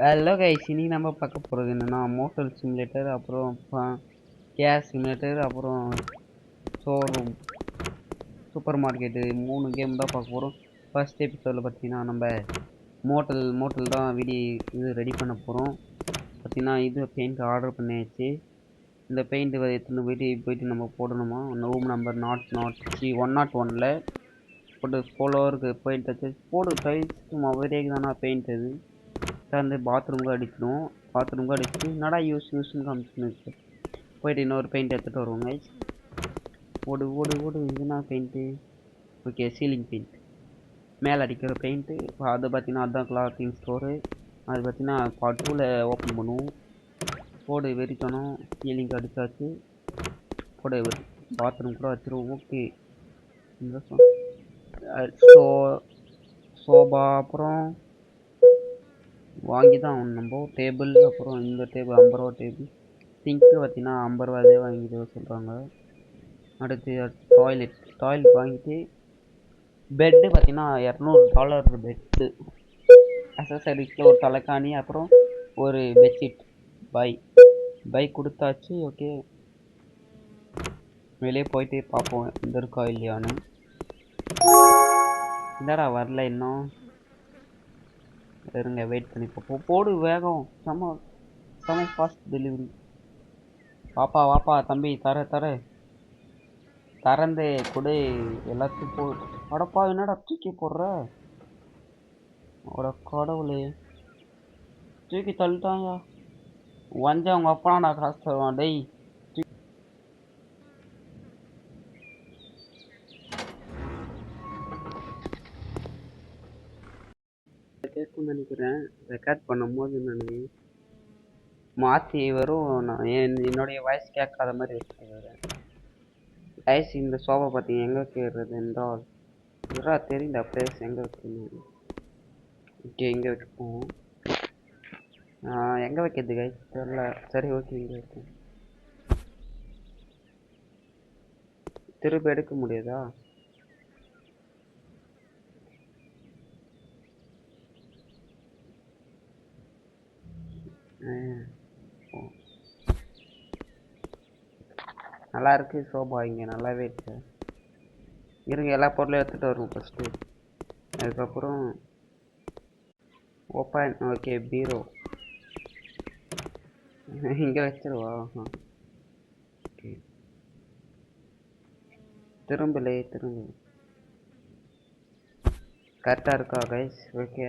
Hello guys, இன்னைக்கு நம்ம பார்க்க போகிறது என்னென்னா மோட்டல் சிமுலேட்டர், அப்புறம் கேஸ் சிமுலேட்டர், அப்புறம் ஷோரூம், சூப்பர் மார்க்கெட்டு 3 கேம் தான் பார்க்க போகிறோம். ஃபர்ஸ்ட் எபிசோடில் பார்த்தீங்கன்னா நம்ம மோட்டல் தான் இது ரெடி பண்ண போகிறோம். பார்த்தீங்கன்னா இது பெயிண்ட் ஆர்டர் பண்ணியாச்சு. இந்த பெயிண்ட் எடுத்துன்னு போயிட்டு நம்ம போடணுமா. ரூம் நம்பர் 101ல் போட்டு ஃபாலோவருக்கு பெயிண்ட் வச்சு போடு டைல்ஸ் மொபைலுக்கு தானே பெயிண்ட் அது வந்து பாத்ரூமுக்கு அடிச்சிடும். பாத்ரூமுக்கு அடிச்சுட்டு என்னடா யூஸ்ன்னு காமிச்சுன்னு போயிட்டு இன்னொரு பெயிண்ட் எடுத்துகிட்டு வருவோம் கைஸ். ஓடு ஓடு ஓடு. இதுனா பெயிண்ட்டு? ஓகே, சீலிங் பெயிண்ட், மேலே அடிக்கிற பெயிண்ட்டு. அது பார்த்தீங்கன்னா அதுதான் கிளாத்திங் ஸ்டோரு. அது பார்த்தீங்கன்னா பார்ட் 2ல் ஓப்பன் பண்ணுவோம். போடு வெறித்தனம். சீலிங் அடித்தாச்சு. போடு பாத்ரூம் கூட வச்சிருவோம். ஓகே, இந்த சோபா அப்புறம் வாங்கி தான் நம்ம டேபிள். அப்புறம் இந்த டேபிள் 50 ரூபா டேபிள். சிங்க்கு பார்த்தீங்கன்னா 50 ரூபாதே வாங்கிட்டு சொல்கிறாங்க. அடுத்து டாய்லெட் வாங்கிட்டு பெட்டு பார்த்தீங்கன்னா $200 பெட்டு. அசசரிஸில் ஒரு தலைக்காணி, அப்புறம் ஒரு பெட்ஷீட். பை கொடுத்தாச்சு. ஓகே, வெளியே போயிட்டு பார்ப்போம் இந்த இருக்கா இல்லையான்னு. என்னடா வரல இன்னும், இருங்க வெயிட் பண்ணி பார்ப்போம். போடு வேகம், செம ஃபாஸ்ட் டெலிவரி. வாப்பா தம்பி, திறந்து கொடு எல்லாத்தையும் போ. அடப்பா, என்னடா தூக்கி போடுற? அட கடவுளே, தூக்கி தள்ளிட்டாங்க. அவங்க அப்பா நான் காசு தருவான். டேய், கேட்கும்னு நினைக்கிறேன். ரெக்கார்ட் பண்ணும்போது நான் மாற்றி வரும். என்னுடைய வாய்ஸ் கேட்காத மாதிரி வச்சுருக்கிறேன். கைஸ், இந்த சோபா பார்த்தீங்க எங்கே வைக்கிறது என்றால் தெரியல பிளேஸ் எங்கே வைக்கணும். ஓகே, இங்கே வைப்போம். எங்கே வைக்கிறது கைஸ் தெரியல. சரி, ஓகே, இங்கே வைப்போம். திரும்ப எடுக்க முடியாதா? நல்லா இருக்கு சோபா, இங்கே நல்லாவே இருக்கு. இருங்க, எல்லா பொருளும் எடுத்துகிட்டு வருவோம் ஃபஸ்ட்டு. அதுக்கப்புறம் ஓப்பன். ஓகே, பீரோ இங்கே வச்சிருவா. ஓகே, திரும்ப கரெக்டாக இருக்கா கைஸ்? ஓகே,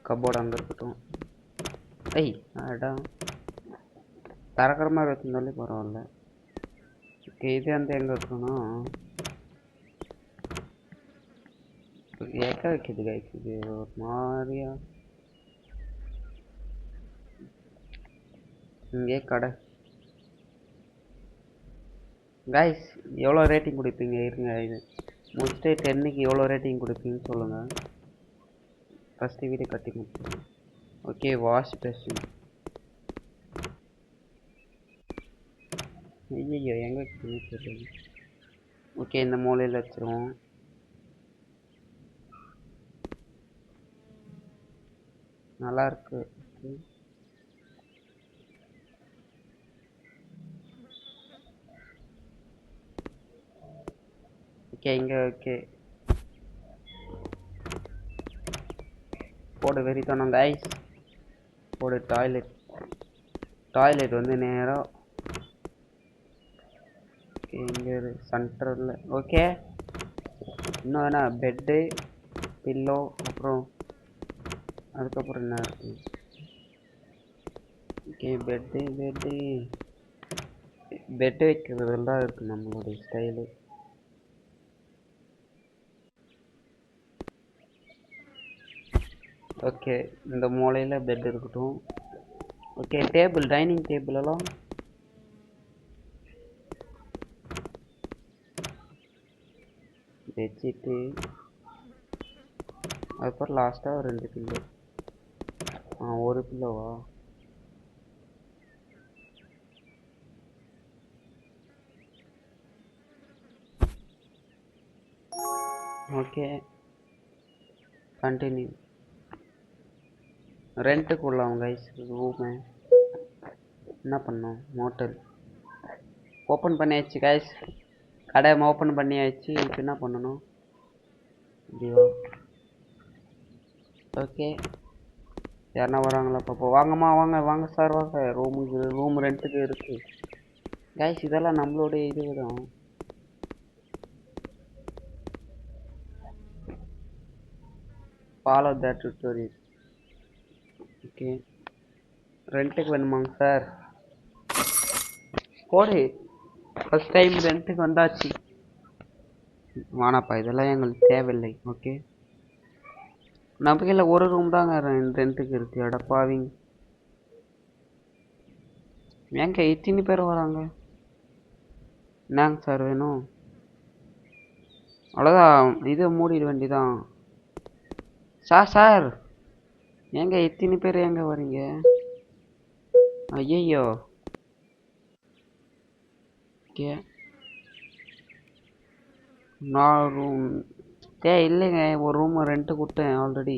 கபோர்டு அங்கே இருக்கட்டும். திறக்கிற மாதிரி வச்சுருந்தாலே பரவாயில்ல. ஓகே, இது வந்து எங்கே இருக்கணும்? எங்கே வைக்கிது கைஸ்? இது ஒரு மாதிரியா. இங்கே கடை. கைஸ், எவ்வளோ ரேட்டிங் கொடுப்பீங்க? இருங்க, இது முடிச்சுட்டு 10க்கு எவ்வளோ ரேட்டிங் கொடுப்பீங்கன்னு சொல்லுங்கள். ஃபஸ்ட்டு வீடு கட்டி முடிச்சுருங்க. Okay, wash basin. ஐயோ, எங்கே வைக்கணும்னு சொல்லுங்க. ஓகே, இந்த மூலையில் வச்சுருவோம். நல்லாயிருக்கு. ஓகே, இங்கே ஓகே. போடு வெறித்தனம் கைஸ். போடு டாய்லெட் வந்து நேராக இங்கே சென்டரில். ஓகே, இன்னும் என்ன? பெட்டு, பில்லோ, அப்புறம் அதுக்கப்புறம் என்ன இருக்குது? ஓகே, பெட்டு வைக்கிறதெல்லாம் இருக்குது நம்மளுடைய ஸ்டைலு. ஓகே, இந்த மூலையில் பெட் இருக்கட்டும். ஓகே, டைனிங் டேபிள் எல்லாம் வச்சுட்டு அதுக்கப்புறம் லாஸ்ட்டாக ஒரு 2 பில்லோ. ஒரு பில்லோவா? Okay, continue. ரெண்ட்டுக்கு உள்ளவங்க கைஸ் ரூமு. என்ன பண்ணோம்? மோட்டல் ஓப்பன் பண்ணியாச்சு கைஸ். கடை ஓப்பன் பண்ணியாச்சு. இப்போ என்ன பண்ணணும்? இப்படிவா? ஓகே, யாருன்னா வராங்களா பாப்போம். வாங்கம்மா வாங்க வாங்க சார் வாங்க. ரூம் ரெண்ட்டுக்கு இருக்கு கைஸ். இதெல்லாம் நம்மளுடைய இதுதான். Follow the tutorial. ஓகே, ரெண்ட்டுக்கு வேணுமாங்க சார்? போடு. ஃபர்ஸ்ட் டைம் ரெண்ட்டுக்கு வந்தாச்சு. வானாப்பா, இதெல்லாம் எங்களுக்கு தேவையில்லை. ஓகே, நம்பிக்கையில் ஒரு ரூம் தாங்க ரெண்ட்டுக்கு இருக்கு. அடப்பாவிங்க, ஏங்க இத்தனை பேர் வராங்க? என்னங்க சார் வேணும்? அவ்வளோதான், இதை மூடிட வேண்டிதான். சார் ஏங்க இத்தனை பேர் எங்க வரீங்க? ஐயோ. ஓகே, நான் ரூம் இல்லைங்க, ஒரு ரூம் ரெண்ட்டு கொடுத்தேன் ஆல்ரெடி.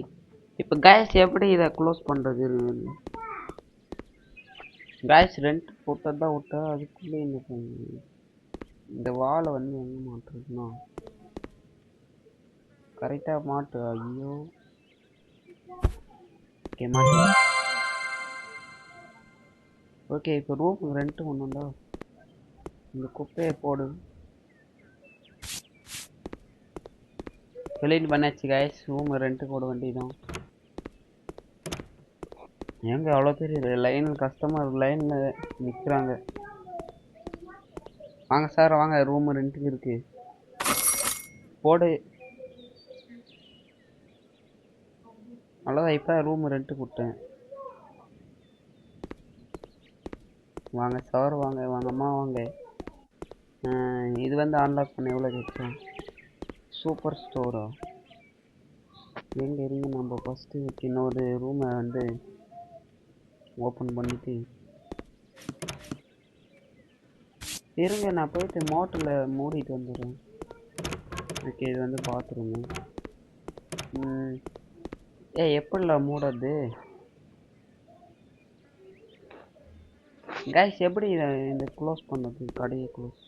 இப்போ கேஸ் எப்படி இதை க்ளோஸ் பண்ணுறது? கேஸ் ரெண்ட் போட்டது தான் விட்டா அதுக்குள்ளே என்ன இந்த வாழை வந்து எங்கே மாட்டுறதுன்னா கரெக்டாக மாட்டு. ஐயோ, ஓகே மாட்டு. ஓகே, இப்போ ரூம் ரெண்ட்டு ஒன்றுண்டா. இந்த குப்பையை போடு. கிளீன் பண்ணாச்சு கைஸ். ரூம் ரெண்ட்டு போட வேண்டியதான். ஏங்க அவ்வளோ பேர் லைன் கஸ்டமர் லைனில் நிற்கிறாங்க. வாங்க சார் வாங்க, ரூம் ரெண்ட்டுக்கு இருக்கு. போடு. அவ்வளோதான், இப்போ ரூம் ரெண்ட்டு கொடுத்தேன். வாங்க சார் வாங்க, வாங்கம்மா வாங்க. இது வந்து அன்லாக் பண்ண எவ்வளோ கேட்கும்? சூப்பர் ஸ்டோரா? எங்கே இருங்க, நம்ம ஃபஸ்ட்டு இன்னொரு ரூமை வந்து ஓப்பன் பண்ணிட்டு இருங்க, நான் போயிட்டு மோட்டரில் மூடிட்டு வந்துடுறேன். ஓகே, இது வந்து பாத்ரூமு. எப்படில மூடுறது கைஸ்? எப்படி இந்த க்ளோஸ் பண்ணது? கடையை க்ளோஸ்.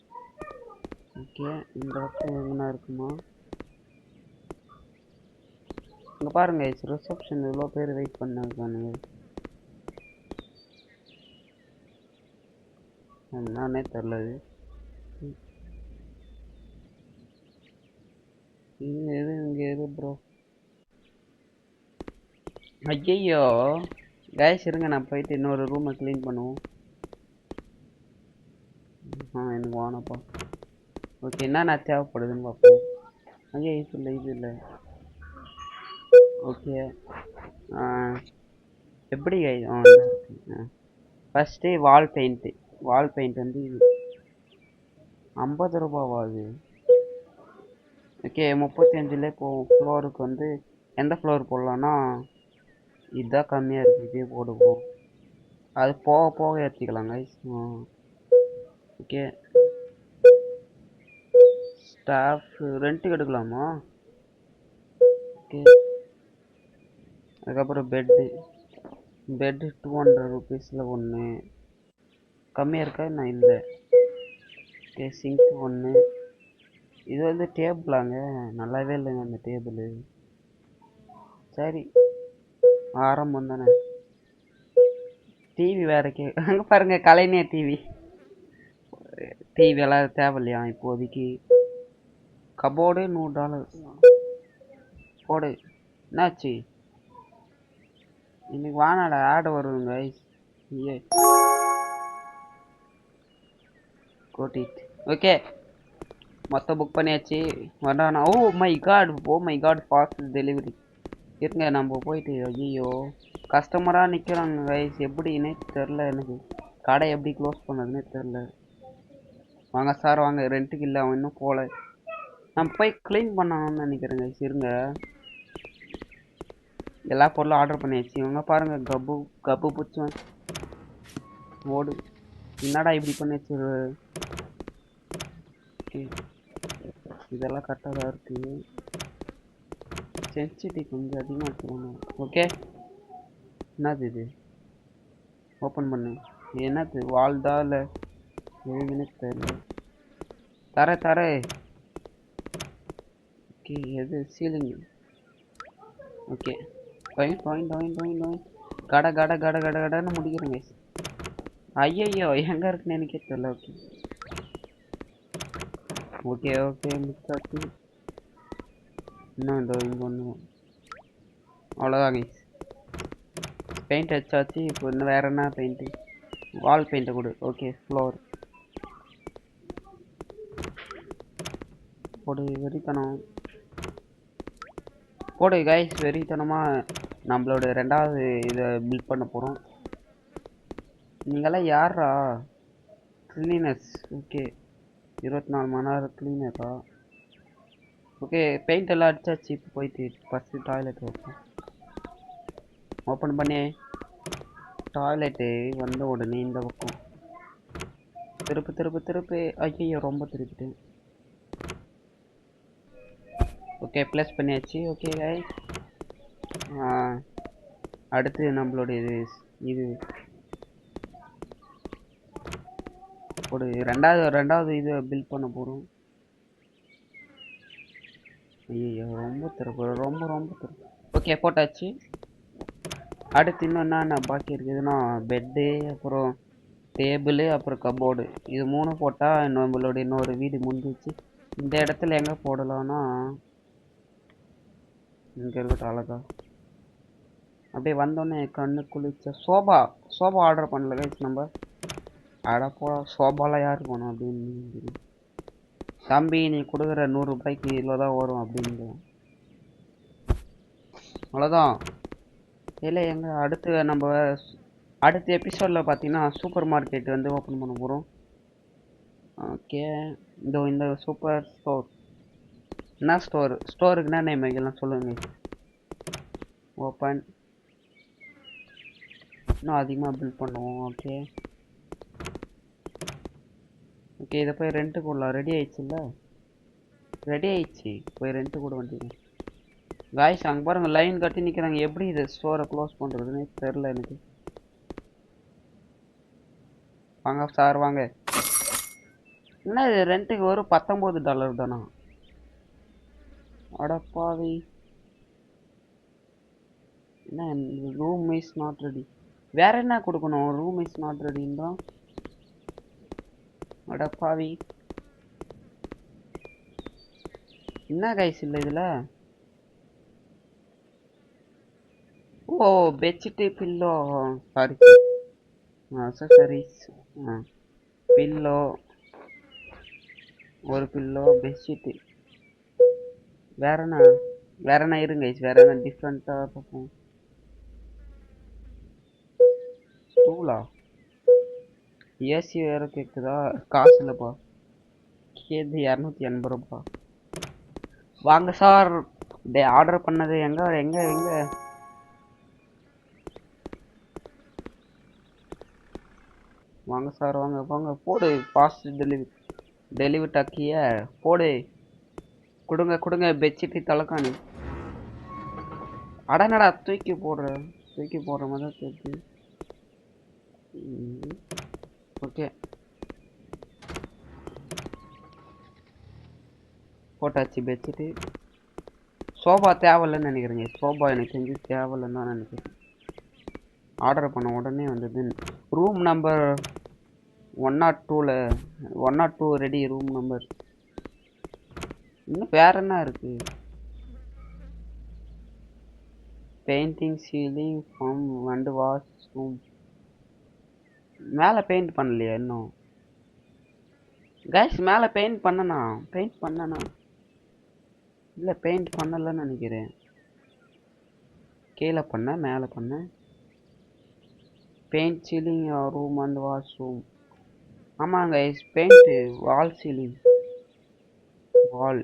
ஓகே, இந்த இடத்துல எங்கன்னா இருக்குமா? இங்கே பாருங்க கைஸ், ரிசப்ஷன் இவ்வளோ பேர் வெயிட் பண்ணாங்க. என்னன்னே தெரில. இது இங்கே எது ப்ரோ? ஐயோ கைஸ், இருங்க நான் போயிட்டு இன்னொரு ரூமை க்ளீன் பண்ணுவோம். எனக்கு வானப்பா. ஓகே, என்ன தேவைப்படுதுன்னு பார்ப்போம். ஐயா இது இல்லை. ஓகே, எப்படி கைஸ்? ஃபஸ்ட்டு வால் பெயிண்ட் வந்து 50 ரூபாவா அது? ஓகே, 35 போகும். ஃப்ளோருக்கு வந்து எந்த ஃப்ளோர் போடலான்னா இதுதான் கம்மியாக இருக்குது, இதே போடுவோம். அது போக போக ஏற்றிக்கலாம் கைஸ். ஓகே, ஸ்டாஃப் ரெண்ட்டுக்கு எடுக்கலாமா? ஓகே, அதுக்கப்புறம் பெட்டு 200 ருபீஸில் ஒன்று கம்மியாக இருக்கா நான் இல்லை. ஓகே, சிங்க் ஒன்று. இது வந்து டேபிளாங்க, நல்லாவே இல்லைங்க அந்த டேபிள். சரி, ஆரம்பம் தானே. டிவி வேற அங்கே பாருங்க, கலைஞர் டிவி எல்லாம் தேவையில்லையா இப்போதைக்கு? கபோர்டு $100 போடு. என்னாச்சு இன்னைக்கு? வானாடா ஆட் வருங்க கைஸ். கோட்டிட். ஓகே, மொத்தம் புக் பண்ணியாச்சு. வந்தானா? Oh my god, fast delivery. இருங்க நம்ம போயிட்டு. ஐயோ, கஸ்டமராக நிற்கிறாங்க கைஸ். எப்படின்னே தெரில எனக்கு. கடை எப்படி க்ளோஸ் பண்ணதுன்னே தெரில. வாங்க சார் வாங்க, ரெண்ட்டுக்கு இல்லை, அவன் இன்னும் போகல. நம்ம போய் க்ளீன் பண்ணணும்னு நினைக்கிறேன் கைஸ். இருங்க, எல்லா பொருளும் ஆர்டர் பண்ணியாச்சு. இவங்க பாருங்க, கப்பு பிடிச்சவன் ஓடு. என்னடா இப்படி பண்ணி வச்சிரு? இதெல்லாம் கரெக்டாக தான் இருக்கு. சென்சிட்டி கொஞ்சம் அதிகமாக வச்சுக்கணும். ஓகே, என்னது இது? ஓப்பன் பண்ணு. என்னது வால் தான் இல்லை எதுன்னு தெரியல. தர ஓகே எது சீலிங்? ஓகே டொயின் டொயின் டொயின் டொயின் டொயின் கடன்னு முடிக்கிறேங்க. ஐயோ எங்கே இருக்குன்னு எனக்கே தெரியல. ஓகே ஓகே ஓகே முடிச்சாச்சு. இன்னும் இந்த இங்கே ஒன்று அவ்வளோதான் கைஸ். பெயிண்ட் அடிச்சாச்சு. இப்போ இன்னும் வேறு என்ன பெயிண்ட்டு? வால் பெயிண்ட்டை கொடு. ஓகே ஃப்ளோர் போடு. வெறித்தனம் போடு கைஸ். வெறித்தனமாக நம்மளோட ரெண்டாவது இதை பில்ட் பண்ண போகிறோம். நீங்களாம் யாரா? கிளீனர்ஸ். ஓகே 24 மணி நேரம் கிளீனரா? ஓகே பெயிண்ட் எல்லாம் அடிச்சாச்சு. இப்போ போயிட்டு ஃபஸ்ட்டு டாய்லெட் ஓப்பன் பண்ணி டாய்லெட்டு வந்த உடனே இந்த பக்கம் திருப்பு. ஐயோ ரொம்ப திருப்பிட்டு. ஓகே ப்ளஸ் பண்ணியாச்சு. ஓகே கைஸ் அடுத்து நம்மளுடைய இது ஒரு ரெண்டாவது இது பில்ட் பண்ண போகிறோம். ஐயோ ரொம்ப திறப்பு. ஓகே போட்டாச்சு. அடுத்து இன்னும் என்னென்ன பாக்கி இருக்குதுன்னா பெட்டு, அப்புறம் டேபிள், அப்புறம் கபோர்டு. இது 3 போட்டால் நம்மளோட இன்னொரு வீடு முடிஞ்சிச்சு. இந்த இடத்துல எங்கே போடலாம்னா இங்கே இருக்கட்டும். அழகா அப்படியே வந்தோடனே கண்ணு குளிச்ச சோபா ஆர்டர் பண்ணல கைஸ் நம்ம. அடப்போ சோபாலாம் யாருக்கு வேணும் அப்படின்னு. தம்பி நீ கொடுக்குற 100 ரூபாய்க்கு இவ்வளோ தான் வரும் அப்படின்னு. அவ்வளோதான். இல்லை எங்கள் அடுத்த எபிசோடில் பார்த்தீங்கன்னா சூப்பர் மார்க்கெட் வந்து ஓப்பன் பண்ண போகிறோம். ஓகே இந்த சூப்பர் ஸ்டோர். என்ன ஸ்டோருக்கு என்ன நேம் வைக்கலாம் சொல்லுங்கள். ஓப்பன். இன்னும் அதிகமாக பில்ட் பண்ணுவோம். ஓகே இதை போய் ரெண்ட்டு போடலாம். ரெடி ஆயிடுச்சு. போய் ரெண்ட்டு கூட வண்டிங்க. காய்ஸ் அங்கே பாருங்கள் லைன் கட்டி நிற்கிறாங்க. எப்படி இது ஸ்டோரை க்ளோஸ் பண்ணுறதுன்னு தெரில எனக்கு. வாங்க சார் வாங்க. என்ன இது ரெண்ட்டுக்கு ஒரு $19 தானா? அடப்பாவி. என்ன ரூம் இஸ் நாட் ரெடி. வேற என்ன கொடுக்கணும்? ரூம் இஸ் நாட் ரெடின்றா. அடப்பாவி. என்ன கைஸ் இல்லை இதில்? Oh bedsheet pillow. Sorry accessories. Pillow ஒரு பில்லோ பெட்ஷீட்டு. வேற என்ன இருங்க கைஸ். வேற என்ன டிஃப்ரெண்ட்டாக பார்ப்போம். ஸ்டூலா? ஏசி வேற கேட்குதா? காசு இல்லைப்பா. கேது 280 ரூபா. வாங்க சார். ஆர்டர் பண்ணது எங்க வாங்க சார் வாங்க போடு. ஃபாஸ்ட் டெலிவரி டாக்கிய போடு. கொடுங்க பெட்ஷீட்டு தலைக்காணி. அடனடா தூக்கி போடுற மாதிரி தான் தூக்கி. ஓகே போட்டாச்சு பெட்ஷீட்டு. சோபா தேவையில்லைன்னு நினைக்கிறேங்க. சோபா எனக்கு தெரிஞ்சு தேவையில்லைன்னு தான் நினைக்கிறேன். ஆர்டர் பண்ண உடனே வந்தது. Room number 102 ready. Room number. இன்னும் வேற என்ன இருக்கு? Painting ceiling from and wash room. மேலே பெயிண்ட் பண்ணலையா இன்னும்? கைஸ் மேலே பெயிண்ட் பண்ணனா இல்லை பெயிண்ட் பண்ணலன்னு நினைக்கிறேன். கீழே பண்ண மேலே பண்ண. Paint ceiling room and wash room. ஆமாங்க guys paint wall ceiling. Wall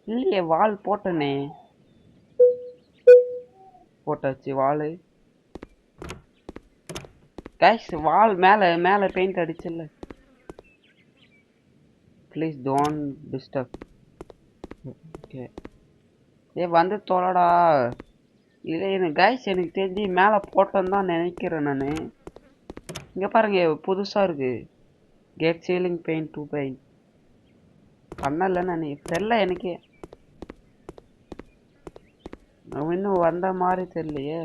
இல்லையே. வால் போட்டனே. போட்டாச்சு வால். கைஸ் வால் மேலே பெயிண்ட் அடிச்சில்ல. Please don't disturb. ஓகே வந்து தொலைடா. இல்லை எனக்கு கைஸ் எனக்கு தெரிஞ்சு மேலே போட்டோன்னு தான் நினைக்கிறேன் நான். இங்கே பாருங்க புதுசாக இருக்குது. கேட் சீலிங் பெயிண்ட் 2 பெயிண்ட் பண்ணல நான் தெரில எனக்கு. அவன் இன்னும் வந்த மாதிரி தெரியலையே.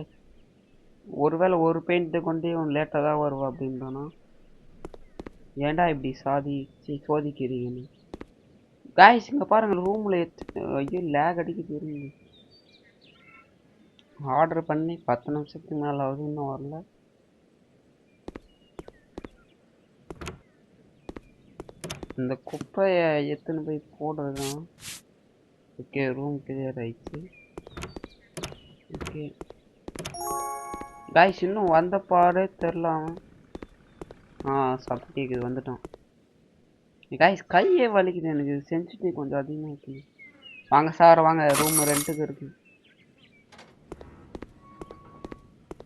ஒருவேளை ஒரு பெயிண்ட்டு கொண்டு இவன் லேட்டாக தான் வருவா அப்படின்றானா. ஏன்டா இப்படி சோதிக்கிறீங்கன்னு. காய்ஸ் இங்கே பாருங்கள் ரூமில் ஐயோ லேக் அடிக்குது. இருங்க ஆர்டர் பண்ணி 10 நிமிஷத்துக்கு மேலே ஆகுது இன்னும் வரல. இந்த குப்பையை எத்தனை போய் போடுறதுதான். ஓகே ரூம் கிளியர் ஆயிடுச்சு. ஓகே காய்ஸ் இன்னும் வந்த பாடே தெரில அவன். சத்தம் கேட்குது வந்துட்டான். காய்ஸ் கையே வலிக்குது எனக்கு. சென்சிட்டிவ் கொஞ்சம் அதிகமாக இருக்குது. வாங்க சார் வாங்க ரூம் ரெண்ட்டுக்கு இருக்குது.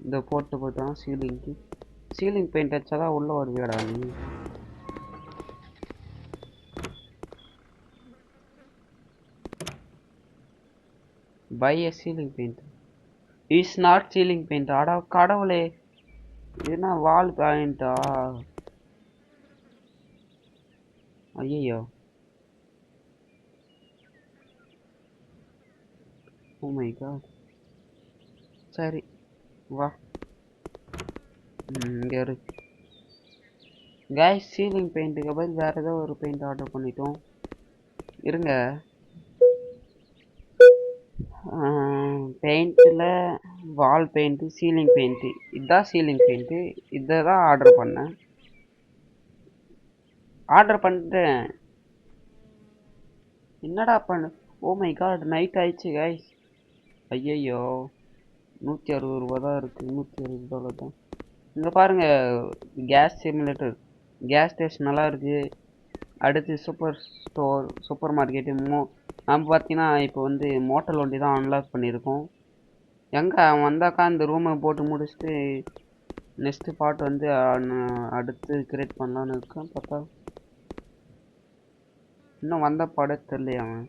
இந்த போட்டு போயிட்டோம் சீலிங்க்கு. சீலிங் பெயிண்ட் வச்சாதான் உள்ள வருவியாடா நீ. By a ceiling paint is not ceiling paint. அடா கடவுளே இதுனா வால் பெயிண்டா. ஐயோ ஓ மை காட். சரி வா இங்கே இருக்கு. கைஸ் சீலிங் பெயிண்ட்டுக்கு பதில் வேறு ஏதோ ஒரு பெயிண்ட் ஆர்டர் பண்ணிட்டோம். இருங்க பெயிண்டில் வால் பெயிண்ட்டு சீலிங் பெயிண்ட்டு இதுதான் சீலிங் பெயிண்ட்டு. இதை தான் ஆர்டர் பண்ணேன். ஆர்டர் பண்ணிட்டேன். என்னடா பண்ணு. ஓ மை காட் நைட் ஆயிடுச்சு கைஸ். ஐயையோ 160 ரூபா தான் இருக்குது. 160 டாலர் தான். இங்கே பாருங்கள் கேஸ் சிமுலேட்டர் கேஸ் ஸ்டேஷன் நல்லா இருக்குது. அடுத்து சூப்பர் மார்க்கெட்டு நம்ம பார்த்தீங்கன்னா இப்போ வந்து மோட்டல் வண்டி தான் அன்லாக் பண்ணியிருக்கோம். எங்கே அவன் வந்தாக்கா இந்த ரூமை போட்டு முடிச்சுட்டு நெக்ஸ்ட்டு பார்ட் வந்து அடுத்து கிரியேட் பண்ணலான்னு இருக்கேன். பார்த்தா இன்னும் வந்த பாடே தெரியலையா அவன்.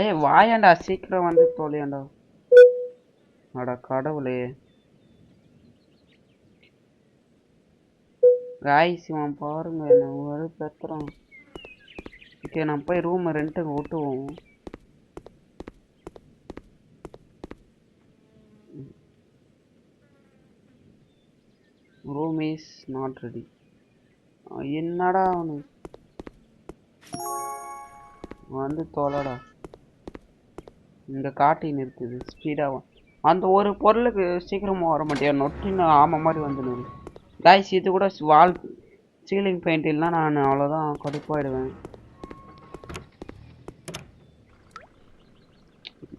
ஏய் வாயாண்டா சீக்கிரம் வந்து தோலையாண்டா. அடா கடவுளே. காய்ஸ் இவன் பாருங்க என்ன ஒரு பெத்துறான். ஓகே நான் போய் ரூமை ரெண்ட்டுக்கு விட்டுவோம். Room is not ready. என்னடா அவனு வந்து தோலடா. இங்கே காட்டின்னு இருக்குது ஸ்பீடாக. அந்த ஒரு பொருளுக்கு சீக்கிரமாக வர மாட்டியா நொட்டின்னு ஆமாம் மாதிரி வந்துடுது. காய்ஸ் இது கூட வால் சீலிங் பெயிண்ட் இல்லைனா நான் அவ்வளோதான் கடுப்பாயிடுவேன்.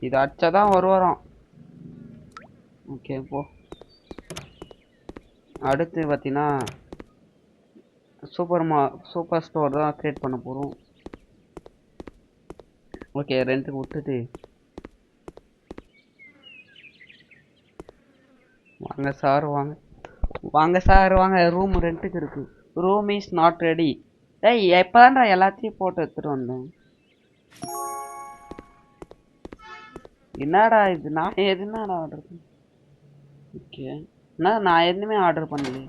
இது அடிச்சாதான் வருவாராம். ஓகே போ. அடுத்து பார்த்தீங்கன்னா சூப்பர் ஸ்டோர் தான் கிரியேட் பண்ண போகிறோம். ஓகே ரெண்ட்டுக்கு விட்டுட்டு வாங்க சார் வாங்க வாங்க சார் வாங்க. ரூம் ரெண்ட்டுக்கு இருக்கு. Room is not ready. ஏய் எப்போதான்டா எல்லாத்தையும் போட்டு எடுத்துட்டு வந்தேன். என்னடா இது நான் எதுனாடா ஆர்டர் பண்ணேன். ஓகே என்ன நான் எதுவுமே ஆர்டர் பண்ணல.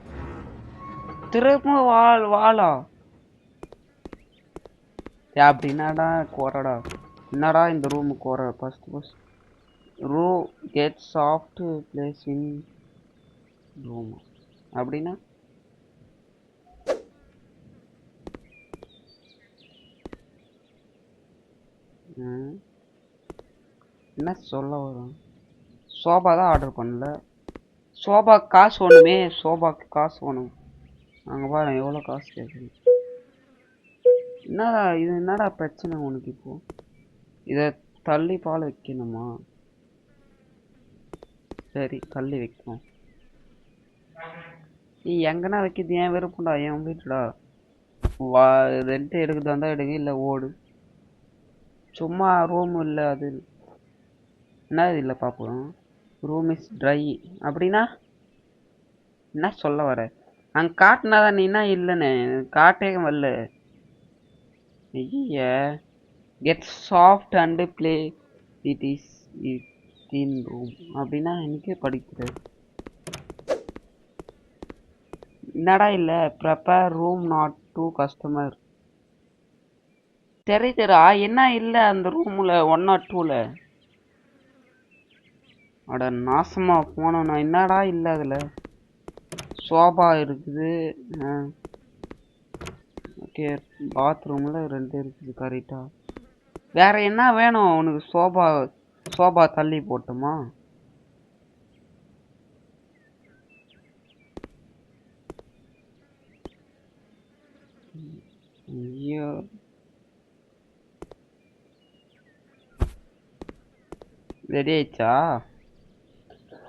திரும்ப வாழா அப்படின்னாடா குறடா. என்னடா இந்த ரூமு குற. ஃபர்ஸ்ட் ரூ கெட் சாஃப்ட் பிளேஸ் இன் ரூம் அப்படின்னா என்ன சொல்ல வரும். சோபா தான் ஆர்டர் பண்ணல. சோபா காசு வேணுமே. சோபாக்கு காசு வேணும். அங்கே பாருங்க எவ்வளோ காசு கேட்குது. என்னடா இது என்னடா பிரச்சனை உனக்கு இப்போ. இதை தள்ளி பால் வைக்கணுமா. சரி தள்ளி வைக்கணும். நீ எங்கன்னா வைக்கிறது ஏன் விருப்பம்டா. என் வீட்டுடா ரெண்ட் எடுக்குதா இருந்தால் எடுங்க இல்லை ஓடு. சும்மா ரூம் இல்லை அது என்ன இல்லை பார்ப்போம். ரூம் இஸ் ட்ரை அப்படின்னா என்ன சொல்ல வர. அங்கே காட்டினாதான் நீ என்ன இல்லைன்னு காட்டே வரல. ஐய get soft and play it is it 16 room அப்படின்னா எனக்கே படிக்கிறது என்னடா இல்ல prepare room not to customer தெரியுதுடா என்ன இல்ல அந்த ரூம்ல 102ல அட நாசமா போனோம் நான் என்னடா இல்ல அதுல சோபா இருக்குது ஓகே பாத்ரூம்ல 2 இருக்குது கரெக்டா வேற என்ன வேணும் உனக்கு சோபா தள்ளி போட்டுமா ஐயோ ரெடி ஆயிடுச்சா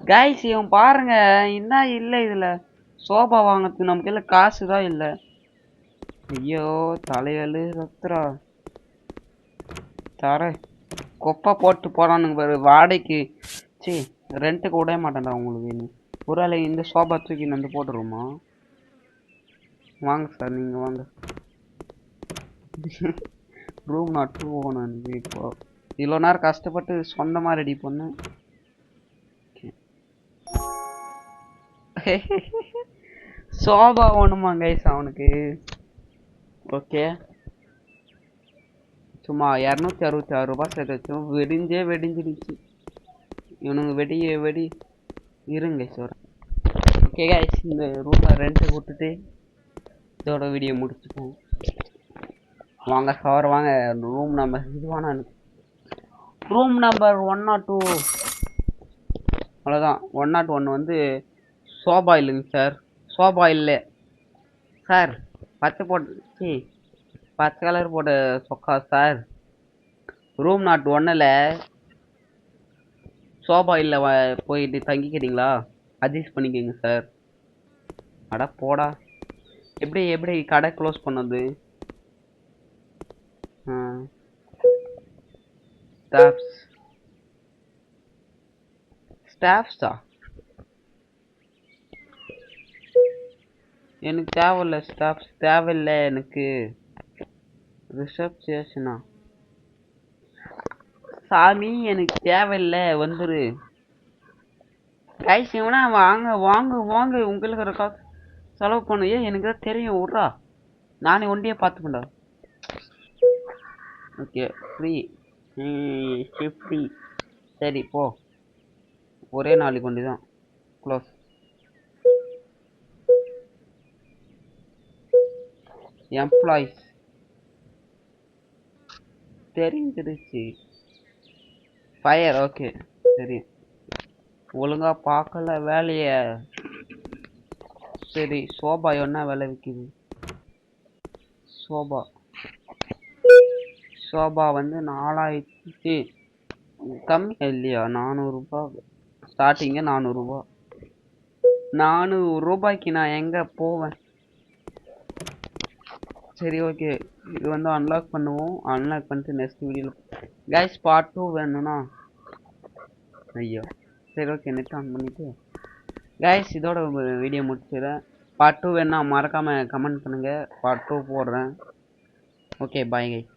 கைஸ் இவன் பாருங்க என்ன இல்லை இதுல சோபா வாங்கிறதுக்கு நமக்கு இல்லை காசு தான் இல்லை ஐயோ தலைவலு ரத்ரா தர கொப்பை போட்டு போறானுங்க பாரு வாடகைக்கு சி ரெண்ட்டுக்கு விட மாட்டேன்டா உங்களுக்கு ஒரு வேளை இந்த சோபா தூக்கி வந்து போட்டுருவோமா வாங்க சார் நீங்க வாங்க ரூம் நாட் டூ ஓணும் எனக்கு இப்போ இவ்வளோ நேரம் கஷ்டப்பட்டு சொந்தமாக ரெடி பண்ணேன் சோபா வேணுமா கைஸ் அவனுக்கு ஓகே சும்மா 266 ரூபாய் சேர்த்து வச்சோம் வெடிஞ்சிடுச்சு இவனுங்க வெடி இருங்க சார் ஓகே கைஸ் இந்த ரூமை ரெண்ட்டுக்கு விட்டுட்டு இதோட வீடியோ முடிச்சுப்போம் வாங்க சார் வாங்க ரூம் நம்பர் இதுவான ரூம் நம்பர் 102 அவ்வளோதான் 101 வந்து சோபா இல்லைங்க சார் சோபா இல்லை சார் பச்சை கலர் போட்ட சொக்கா சார் ரூம் நாட் 1ல் சோபா இல்லை போயிட்டு தங்கிக்கிறீங்களா அட்ஜஸ்ட் பண்ணிக்கோங்க சார் அட போடா எப்படி கடை க்ளோஸ் பண்ணது ஸ்டாஃப்ஸா எனக்கு தேவையில்ல ஸ்டாஃப்ஸ் தேவையில்லை எனக்கு ரிசப்ஷனா சாமி எனக்கு தேவையில்லை வந்துரு கைஸ் இவனா வாங்க உங்களுக்கு ஒரு காசு செலவு பண்ணு எனக்கு தான் தெரியும் விட்றா நானே ஒண்டியே பார்த்துக்கண்டா ஓகே ஃப்ரீ ஃப்ரீ சரி போ ஒரே நாளைக்கு கொண்டு தான் க்ளோஸ் எம்ப்ளாயிஸ் தெரிஞ்சிருச்சு ஃபயர் ஓகே சரி ஒழுங்கா பார்க்கல வேலைய சரி சோபா என்ன விலை விற்கிது சோபா வந்து 4000 கம்மி இல்லையா 400 ரூபாய் ஸ்டார்டிங்கே 400 ரூபாய் 400 ரூபாய்க்கு நான் எங்க போவேன் சரி ஓகே இது வந்து அன்லாக் பண்ணுவோம் அன்லாக் பண்ணிட்டு நெக்ஸ்ட் வீடியோவில் கைஸ் பார்ட் 2 வேணும்னா ஐயோ சரி ஓகே நெட் ஆன் பண்ணிட்டு கைஸ் இதோட வீடியோ முடிச்சிடுறேன் பார்ட் 2 வேணா மறக்காம கமெண்ட் பண்ணுங்க பார்ட் 2 போடுறேன் ஓகே பாய் கைஸ்